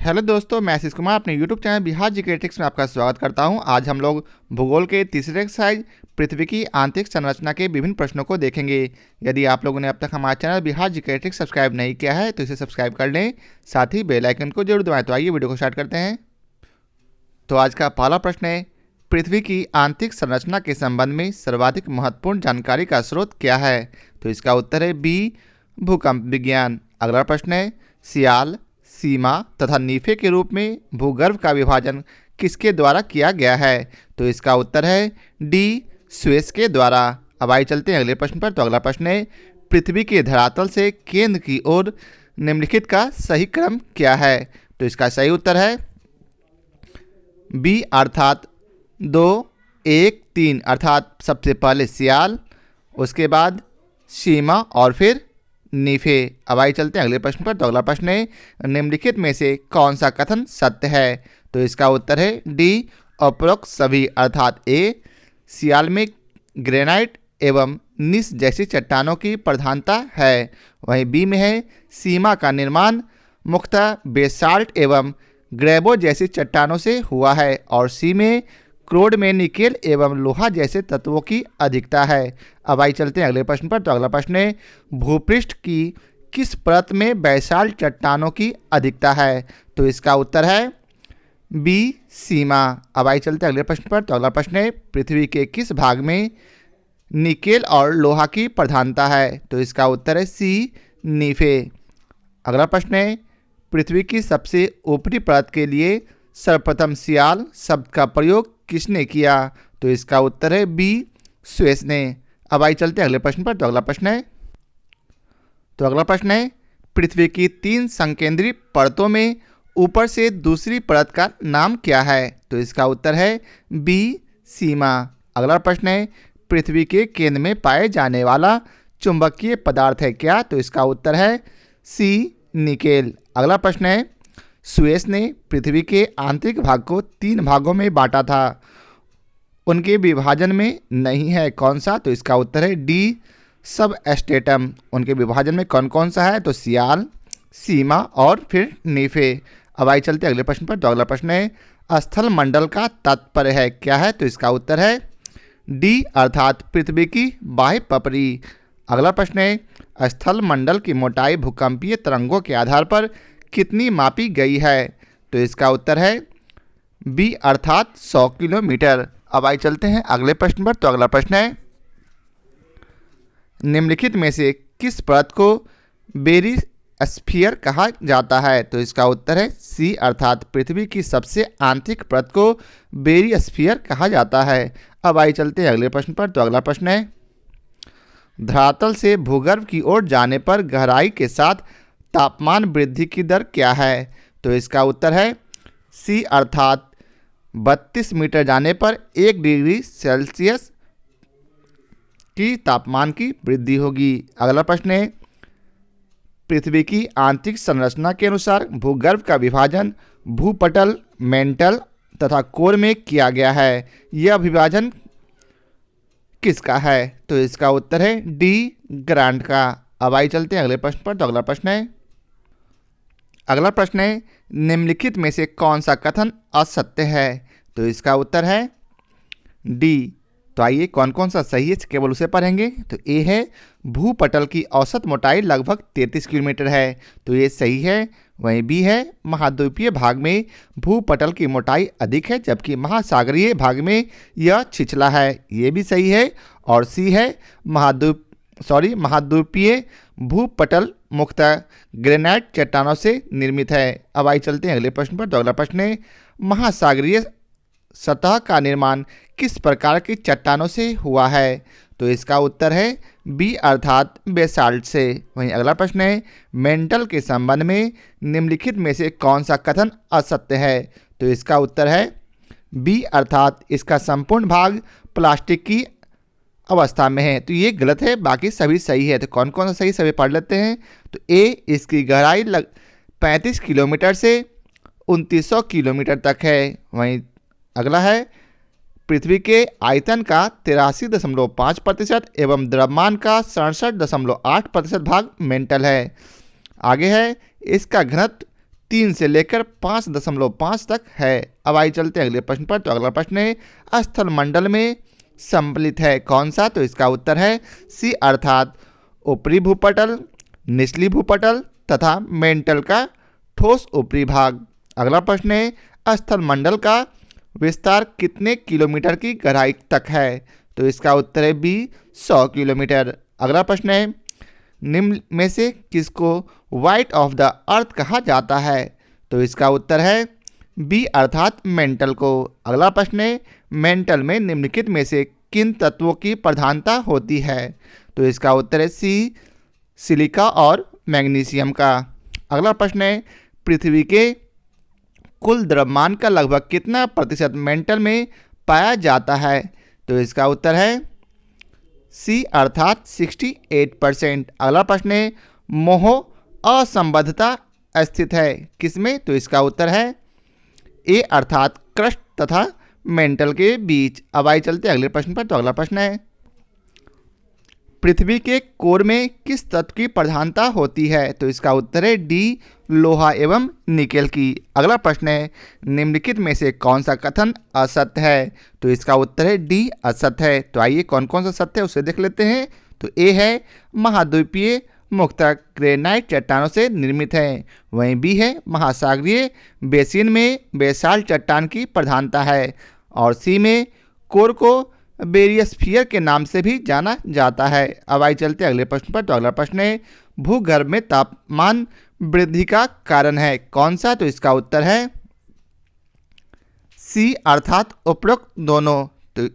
Hello दोस्तों, मैं आशीष कुमार अपने YouTube channel Bihar GK tricks में आपका स्वागत करता हूं। आज हम लोग भूगोल के तीसरे एक्सरसाइज पृथ्वी की आंतरिक संरचना के विभिन्न प्रश्नों को देखेंगे। यदि आप लोगों ने अब तक हमारा channel Bihar GK tricks subscribe नहीं किया है तो इसे सब्सक्राइब कर लें, साथ ही बेल आइकन को जरूर दबाएं। तो आइए वीडियो को स्टार्ट करते हैं। तो आज का पहला प्रश्न है, पृथ्वी की आंतरिक संरचना के संबंध में सर्वाधिक महत्वपूर्ण जानकारी का स्रोत क्या है? तो इसका उत्तर है बी, भूकंप विज्ञान। अगला प्रश्न है, सियाल, सीमा तथा नीफे के रूप में भूगर्भ का विभाजन किसके द्वारा किया गया है? तो इसका उत्तर है डी, सुएज के द्वारा। अब आइए चलते हैं अगले प्रश्न पर। तो अगला प्रश्न है, पृथ्वी के धरातल से केंद्र की ओर निम्नलिखित का सही क्रम क्या है? तो इसका सही उत्तर है बी, अर्थात 2, 1, 3, अर्थात सबसे पहले सियाल, उसके बाद सीमा और फिर नीफे। अब आइए चलते हैं अगले प्रश्न पर। तो अगला प्रश्न है, निम्नलिखित में से कौन सा कथन सत्य है? तो इसका उत्तर है डी, उपरोक्त सभी, अर्थात ए, सियाल में ग्रेनाइट एवं नीस जैसी चट्टानों की प्रधानता है। वहीं बी में है, सीमा का निर्माण मुख्यतः बेसाल्ट एवं ग्रेबो जैसी चट्टानों से हुआ है। और सी में क्रोड में निकेल एवं लोहा जैसे तत्वों की अधिकता है। अब आइए चलते हैं अगले प्रश्न पर। तो अगला प्रश्न है, भूपृष्ठ की किस परत में बेसाल्ट चट्टानों की अधिकता है? तो इसका उत्तर है बी, सीमा। अब आइए चलते हैं अगले प्रश्न पर। तो अगला प्रश्न है, पृथ्वी के किस भाग में निकेल और लोहा की प्रधानता है? तो इसका उत्तर है सी, नीफे। अगला प्रश्न है, पृथ्वी की सबसे ऊपरी परत के लिए सर्वप्रथम सियाल शब्द का प्रयोग किसने किया? तो इसका उत्तर है बी, सुएज ने। अब आइए चलते हैं अगले प्रश्न पर। तो अगला प्रश्न है, पृथ्वी की 3 संकेंद्री परतों में ऊपर से दूसरी परत का नाम क्या है? तो इसका उत्तर है बी, सीमा। अगला प्रश्न है, पृथ्वी के केंद्र में पाए जाने वाला चुंबकीय पदार्थ है क्या? तो इसका उत्तर है सी, निकेल। अगला प्रश्न है, सुएज ने पृथ्वी के आंतरिक भाग को 3 भागों में बांटा था, उनके विभाजन में नहीं है कौन सा? तो इसका उत्तर है डी, सब एस्टेटम। उनके विभाजन में कौन कौन सा है? तो सियाल, सीमा और फिर नीफे। अब आइए चलते अगले प्रश्न पर। तो अगला प्रश्न है, स्थल मंडल का तात्पर्य है क्या है? तो इसका उत्तर है डी, अर्थात पृथ्वी की बाह्य पपरी। अगला प्रश्न है, स्थल मंडल की मोटाई भूकंपीय तरंगों के आधार पर कितनी मापी गई है? तो इसका उत्तर है बी, अर्थात 100 किलोमीटर। अब आइए चलते हैं अगले प्रश्न पर। तो अगला प्रश्न है, निम्नलिखित में से किस परत को बेरिस्फीयर कहा जाता है? तो इसका उत्तर है सी, अर्थात पृथ्वी की सबसे आंतरिक परत को बेरिस्फीयर कहा जाता है। अब आइए चलते हैं अगले प्रश्न पर। तो अगला प्रश्न है, धरातल से भूगर्भ की ओर जाने पर गहराई के साथ तापमान वृद्धि की दर क्या है? तो इसका उत्तर है सी, अर्थात 32 मीटर जाने पर 1 डिग्री सेल्सियस की तापमान की वृद्धि होगी। अगला प्रश्न है, पृथ्वी की आंतरिक संरचना के अनुसार भूगर्भ का विभाजन भूपटल, मेंटल तथा कोर में किया गया है। यह विभाजन किसका है? तो इसका उत्तर है डी, ग्रांट का। अब आइए चलते हैं अगले प्रश्न पर। तो अगला प्रश्न है, निम्नलिखित में से कौन सा कथन असत्य है? तो इसका उत्तर है डी। तो आइए कौन कौन सा सही है केवल उसे पढ़ेंगे। तो ए है, भूपटल की औसत मोटाई लगभग 33 किलोमीटर है, तो ये सही है। वहीं बी है, महाद्वीपीय भाग में भूपटल की मोटाई अधिक है जबकि महासागरीय भाग में यह छिछला है, ये भी सही है। और सी है, महाद्वीपीय भूपटल मुख्यतः ग्रेनाइट चट्टानों से निर्मित है। अब आइए चलते हैं अगले प्रश्न पर। तो अगला प्रश्न है, महासागरीय सतह का निर्माण किस प्रकार की चट्टानों से हुआ है? तो इसका उत्तर है बी, अर्थात बेसाल्ट से। वहीं अगला प्रश्न है, मेंटल के संबंध में निम्नलिखित में से कौन सा कथन असत्य है? तो इसका उत्तर है बी, अर्थात इसका संपूर्ण भाग प्लास्टिक की अवस्था में है, तो ये गलत है, बाकी सभी सही है। तो कौन कौन सा सही सभी पढ़ लेते हैं। तो ए, इसकी गहराई 35 किलोमीटर से 2900 किलोमीटर तक है। वहीं अगला है, पृथ्वी के आयतन का 83.5% एवं द्रव्यमान का 67.8% भाग मेंटल है। आगे है, इसका घनत्व 3 से लेकर 5.5 तक है। अब आइए चलते हैं अगले प्रश्न पर। तो अगला प्रश्न है स्थल मंडल में सम्मिलित है कौन सा? तो इसका उत्तर है सी अर्थात ऊपरी भूपटल, निचली भूपटल तथा मेंटल का ठोस ऊपरी भाग। अगला प्रश्न है स्थल मंडल का विस्तार कितने किलोमीटर की गहराई तक है? तो इसका उत्तर है बी 100 किलोमीटर। अगला प्रश्न है निम्न में से किसको वाइट ऑफ द अर्थ कहा जाता है? तो इसका उत्तर है बी अर्थात मेंटल को। अगला प्रश्न है मेंटल में निम्नलिखित में से किन तत्वों की प्रधानता होती है? तो इसका उत्तर है सी सिलिका और मैग्नीशियम का। अगला प्रश्न है पृथ्वी के कुल द्रव्यमान का लगभग कितना प्रतिशत मेंटल में पाया जाता है? तो इसका उत्तर है सी अर्थात 68%। अगला प्रश्न है मोह असंबद्धता स्थित है किसमें? तो इसका उत्तर है ए अर्थात क्रस्ट तथा मेंटल के बीच। अब आइए चलते अगले प्रश्न पर। तो अगला प्रश्न है पृथ्वी के कोर में किस तत्व की प्रधानता होती है? तो इसका उत्तर है डी लोहा एवं निकेल की। अगला प्रश्न है निम्नलिखित में से कौन सा कथन असत्य है? तो इसका उत्तर है डी असत्य है। तो आइए कौन कौन सा सत्य है उसे देख लेते हैं। तो ए है महाद्वीपीय मुख्यतः ग्रेनाइट चट्टानों से निर्मित है। वहीं बी है महासागरीय बेसिन में बेसाल्ट चट्टान की प्रधानता है। और सी में कोर को बेरियस्फीयर के नाम से भी जाना जाता है। अब आइए चलते अगले प्रश्न पर। तो अगला प्रश्न है भूगर्भ में तापमान वृद्धि का कारण है कौन सा? तो इसका उत्तर है सी अर्थात उपरोक्त दोनों। तो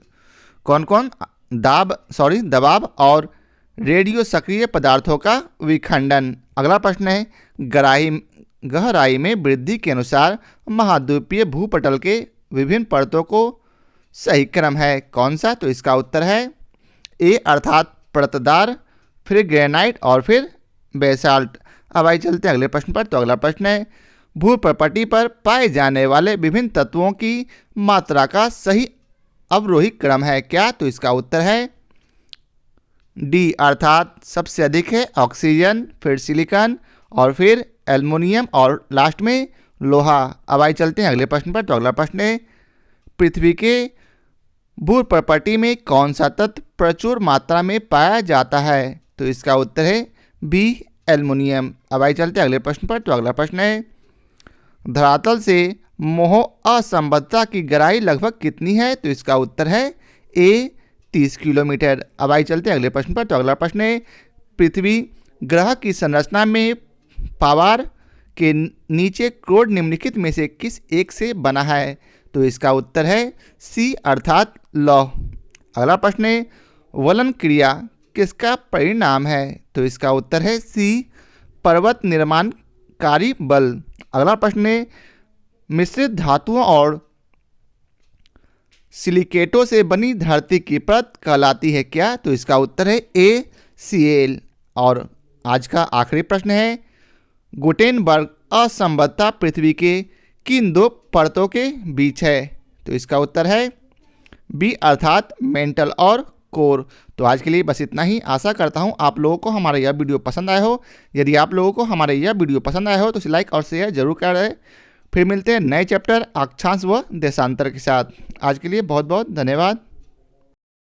कौन कौन? दबाव और रेडियो सक्रिय पदार्थों का विखंडन। अगला प्रश्न है गहराई में वृद्धि के अनुसार महाद्वीपीय भूपटल के विभिन्न परतों को सही क्रम है कौन सा? तो इसका उत्तर है ए अर्थात परतदार, फिर ग्रेनाइट और फिर बेसाल्ट। अब आइए चलते हैं अगले प्रश्न पर। तो अगला प्रश्न है भूप्रपटी पर पाए जाने वाले विभिन्न तत्वों की मात्रा का सही अवरोही क्रम है क्या? तो इसका उत्तर है डी अर्थात सबसे अधिक है ऑक्सीजन, फिर सिलिकॉन और फिर एल्युमिनियम और लास्ट में लोहा। अब आइए चलते हैं अगले प्रश्न पर। तो अगला प्रश्न है पृथ्वी के भूप्रपटी में कौन सा तत्व प्रचुर मात्रा में पाया जाता है? तो इसका उत्तर है बी एल्युमिनियम। अब आइए चलते हैं अगले प्रश्न पर। तो अगला प्रश्न है धरातल से मोह असंबद्धता की गहराई लगभग कितनी है? तो इसका उत्तर है ए 30 किलोमीटर। अब आइए चलते हैं अगले प्रश्न पर। तो अगला प्रश्न है पृथ्वी ग्रह की संरचना में पावर के नीचे क्रोड निम्नलिखित में से किस एक से बना है? तो इसका उत्तर है सी अर्थात लौह। अगला प्रश्न है वलन क्रिया किसका परिणाम है? तो इसका उत्तर है सी पर्वत निर्माणकारी बल। अगला प्रश्न है मिश्रित धातुओं और सिलिकेटों से बनी धरती की परत कहलाती है क्या? तो इसका उत्तर है ए Cl। और आज का आखिरी प्रश्न है गुटेनबर्ग असंबद्धता पृथ्वी के किन दो परतों के बीच है? तो इसका उत्तर है बी अर्थात मेंटल और कोर। तो आज के लिए बस इतना ही। आशा करता हूँ आप लोगों को हमारा यह वीडियो पसंद आया हो। यदि आप लोगों को हमारा यह वीडियो पसंद आया हो तो इसे लाइक और शेयर जरूर करें। फिर मिलते हैं नए चैप्टर अक्षांश व देशांतर के साथ। आज के लिए बहुत बहुत धन्यवाद।